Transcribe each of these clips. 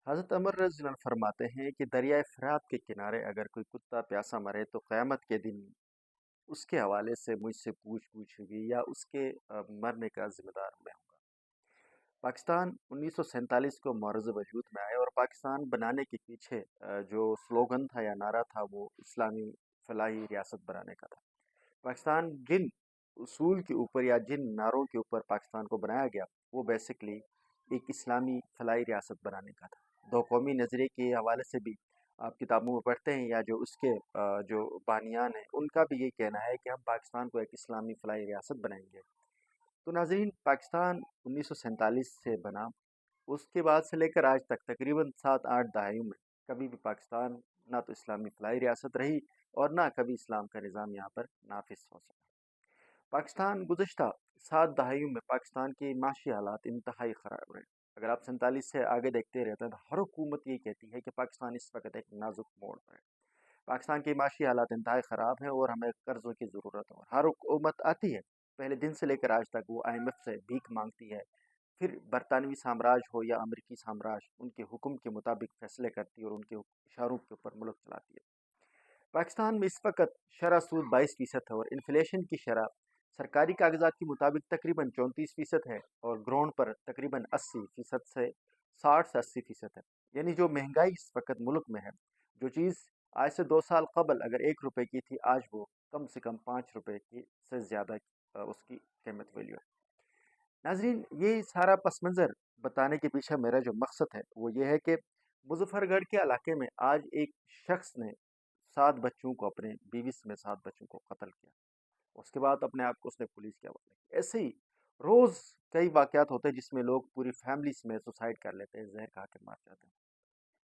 حضرت عمر رضی اللہ عنہ فرماتے ہیں کہ دریائے فرات کے کنارے اگر کوئی کتا پیاسا مرے تو قیامت کے دن اس کے حوالے سے مجھ سے پوچھ ہوگی یا اس کے مرنے کا ذمہ دار میں ہوں گا۔ پاکستان 1947 کو معرض وجود میں آئے اور پاکستان بنانے کے پیچھے جو سلوگن تھا یا نعرہ تھا وہ اسلامی فلاحی ریاست بنانے کا تھا۔ پاکستان جن اصول کے اوپر یا جن نعروں کے اوپر پاکستان کو بنایا گیا وہ بیسکلی ایک اسلامی فلاحی ریاست بنانے کا تھا۔ دو قومی نظریے کے حوالے سے بھی آپ کتابوں میں پڑھتے ہیں یا جو اس کے جو بانیان ہیں ان کا بھی یہ کہنا ہے کہ ہم پاکستان کو ایک اسلامی فلاحی ریاست بنائیں گے۔ تو ناظرین، پاکستان 1947 سے بنا، اس کے بعد سے لے کر آج تک تقریباً 7-8 دہائیوں میں کبھی بھی پاکستان نہ تو اسلامی فلاحی ریاست رہی اور نہ کبھی اسلام کا نظام یہاں پر نافذ ہو سکا۔ پاکستان گزشتہ 7 دہائیوں میں پاکستان کے معاشی حالات انتہائی خراب رہے۔ اگر آپ 47 سے آگے دیکھتے رہتے ہیں تو ہر حکومت یہ کہتی ہے کہ پاکستان اس وقت ایک نازک موڑ پر ہے۔ پاکستان کے معاشی حالات انتہائی خراب ہیں اور ہمیں قرضوں کی ضرورت ہے۔ اور ہر حکومت آتی ہے، پہلے دن سے لے کر آج تک وہ IMF سے بھیک مانگتی ہے، پھر برطانوی سامراج ہو یا امریکی سامراج ان کے حکم کے مطابق فیصلے کرتی ہے اور ان کے اشاروں کے اوپر ملک چلاتی ہے۔ پاکستان میں اس وقت شرح سود 22% ہے اور انفلیشن کی شرح سرکاری کاغذات کے مطابق تقریباً 34% ہے اور گراؤنڈ پر تقریباً 80% سے 60 سے 80% ہے۔ یعنی جو مہنگائی اس وقت ملک میں ہے، جو چیز آج سے 2 سال قبل اگر 1 روپے کی تھی، آج وہ کم سے کم 5 روپے کی سے زیادہ اس کی قیمت ویلیو ہے۔ ناظرین، یہ سارا پس منظر بتانے کے پیچھے میرا جو مقصد ہے وہ یہ ہے کہ مظفر گڑھ کے علاقے میں آج ایک شخص نے 7 بچوں کو، اپنے بیوی میں 7 بچوں کو قتل کیا، اس کے بعد اپنے آپ کو اس نے پولیس کے حوالے کیا۔ ایسے ہی روز کئی واقعات ہوتے ہیں جس میں لوگ پوری فیملیز میں سوسائڈ کر لیتے ہیں، زہر کھا کے مار جاتے ہیں۔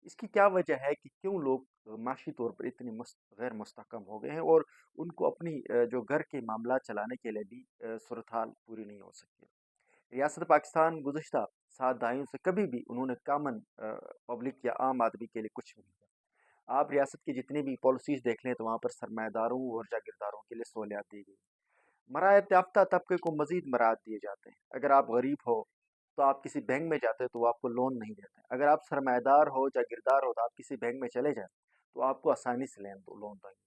اس کی کیا وجہ ہے کہ کیوں لوگ معاشی طور پر اتنے غیر مستحکم ہو گئے ہیں اور ان کو اپنی جو گھر کے معاملات چلانے کے لیے بھی صورتحال پوری نہیں ہو سکتی۔ ریاست پاکستان گزشتہ 7 دہائیوں سے کبھی بھی انہوں نے کامن پبلک یا عام آدمی کے لیے کچھ بھی نہیں کیا۔ آپ ریاست کی جتنی بھی پالیسیز دیکھ لیں تو وہاں پر سرمایہ داروں اور جاگیرداروں کے لیے سہولیات دی گئی۔ مراعات یافتہ طبقے کو مزید مراعات دیے جاتے ہیں۔ اگر آپ غریب ہو تو آپ کسی بینک میں جاتے تو وہ آپ کو لون نہیں دیتے۔ اگر آپ سرمایہ دار ہو، جاگیردار ہو، تو آپ کسی بینک میں چلے جائیں تو آپ کو آسانی سے لون دیں گے۔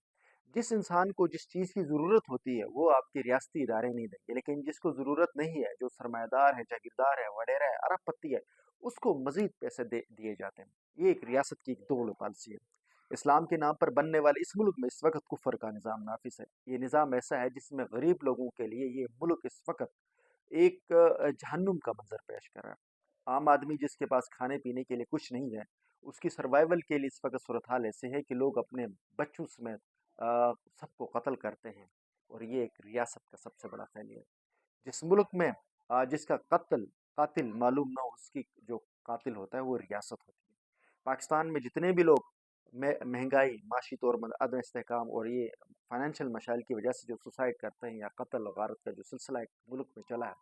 جس انسان کو جس چیز کی ضرورت ہوتی ہے وہ آپ کے ریاستی ادارے نہیں دیں گے، لیکن جس کو ضرورت نہیں ہے، جو سرمایہ دار ہے، جاگیردار ہے، وڈیرا ہے، ارب پتی ہے، اس کو مزید پیسے دیے جاتے ہیں۔ یہ ایک ریاست کی دوڑ پالیسی ہے۔ اسلام کے نام پر بننے والے اس ملک میں اس وقت کفر کا نظام نافذ ہے۔ یہ نظام ایسا ہے جس میں غریب لوگوں کے لیے یہ ملک اس وقت ایک جہنم کا منظر پیش کر رہا ہے۔ عام آدمی جس کے پاس کھانے پینے کے لیے کچھ نہیں ہے، اس کی سروائیول کے لیے اس وقت صورتحال ایسے ہے کہ لوگ اپنے بچوں سمیت سب کو قتل کرتے ہیں، اور یہ ایک ریاست کا سب سے بڑا فیلئر ہے۔ جس ملک میں جس کا قاتل معلوم نہ ہو، اس کی جو قاتل ہوتا ہے وہ ریاست ہوتی ہے۔ پاکستان میں جتنے بھی لوگ مہنگائی، معاشی طور پر عدم استحکام اور یہ فائنینشیل مسائل کی وجہ سے جو سوسائڈ کرتے ہیں یا قتل و غارت کا جو سلسلہ ایک ملک میں چلا ہے،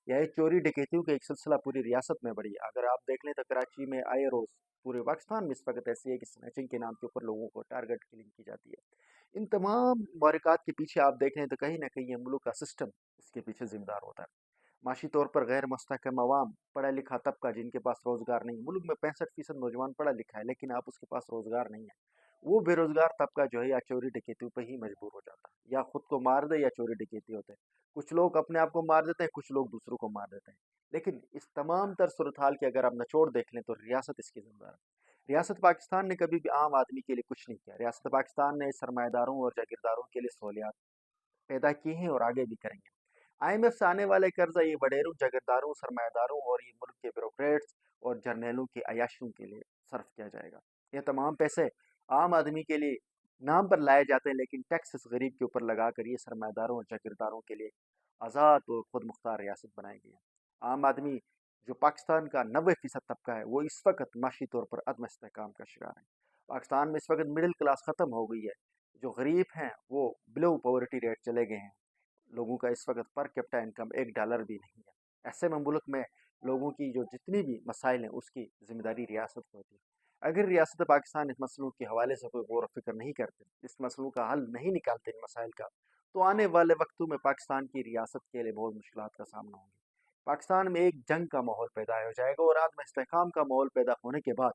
یا یہ چوری ڈکیتیوں کا ایک سلسلہ پوری ریاست میں بڑھی ہے۔ اگر آپ دیکھ لیں تو کراچی میں آئے روز، پورے پاکستان میں اس وقت ایسی ہے کہ سنیچنگ کے نام کے اوپر لوگوں کو ٹارگٹ کلنگ کی جاتی ہے۔ ان تمام محرکات کے پیچھے آپ دیکھیں تو کہیں نہ کہیں یہ ملک کا سسٹم اس کے پیچھے ذمہ دار ہوتا ہے۔ معاشی طور پر غیر مستحکم عوام، پڑھا لکھا طبقہ جن کے پاس روزگار نہیں، ملک میں 65% نوجوان پڑھا لکھا ہے لیکن آپ اس کے پاس روزگار نہیں ہے، وہ بے روزگار طبقہ جو ہے یا چوری ڈکیتیوں پہ ہی مجبور ہو جاتا ہے، یا خود کو مار دے یا چوری ڈکیتی ہوتے ہیں۔ کچھ لوگ اپنے آپ کو مار دیتے ہیں، کچھ لوگ دوسروں کو مار دیتے ہیں۔ لیکن اس تمام تر صورتحال کی اگر آپ نچوڑ دیکھ لیں تو ریاست اس کی ذمہ دار ہے۔ ریاست پاکستان نے کبھی بھی عام آدمی کے لیے کچھ نہیں کیا۔ ریاست پاکستان نے سرمایہ داروں اور جاگیرداروں کے لیے سہولیات پیدا کی ہیں اور آگے بھی کریں گے۔ IMF سے آنے والے قرضہ یہ وڈیروں، جاگیرداروں، سرمایہ داروں اور یہ ملک کے بیوروکریٹس اور جرنیلوں کی عیاشیوں کے لیے صرف کیا جائے گا۔ یہ تمام پیسے عام آدمی کے لیے نام پر لائے جاتے ہیں، لیکن ٹیکس اس غریب کے اوپر لگا کر یہ سرمایہ داروں اور جاگیرداروں کے لیے آزاد اور خود مختار ریاست بنائی گئی ہے۔ عام آدمی جو پاکستان کا 90% طبقہ ہے وہ اس وقت معاشی طور پر عدم استحکام کا شکار ہے۔ پاکستان میں اس وقت مڈل کلاس ختم ہو گئی ہے۔ جو غریب ہیں وہ بلو پاورٹی ریٹ چلے گئے ہیں۔ لوگوں کا اس وقت پر کیپٹا انکم $1 بھی نہیں ہے۔ ایسے میں ملک میں لوگوں کی جو جتنی بھی مسائل ہیں اس کی ذمہ داری ریاست کو ہوتی ہے۔ اگر ریاست پاکستان اس مسئلوں کے حوالے سے کوئی غور و فکر نہیں کرتے، اس مسئلوں کا حل نہیں نکالتے ان مسائل کا، تو آنے والے وقتوں میں پاکستان کی ریاست کے لیے بہت مشکلات کا سامنا ہوگا۔ پاکستان میں ایک جنگ کا ماحول پیدا ہو جائے گا اور عدم استحکام کا ماحول پیدا ہونے کے بعد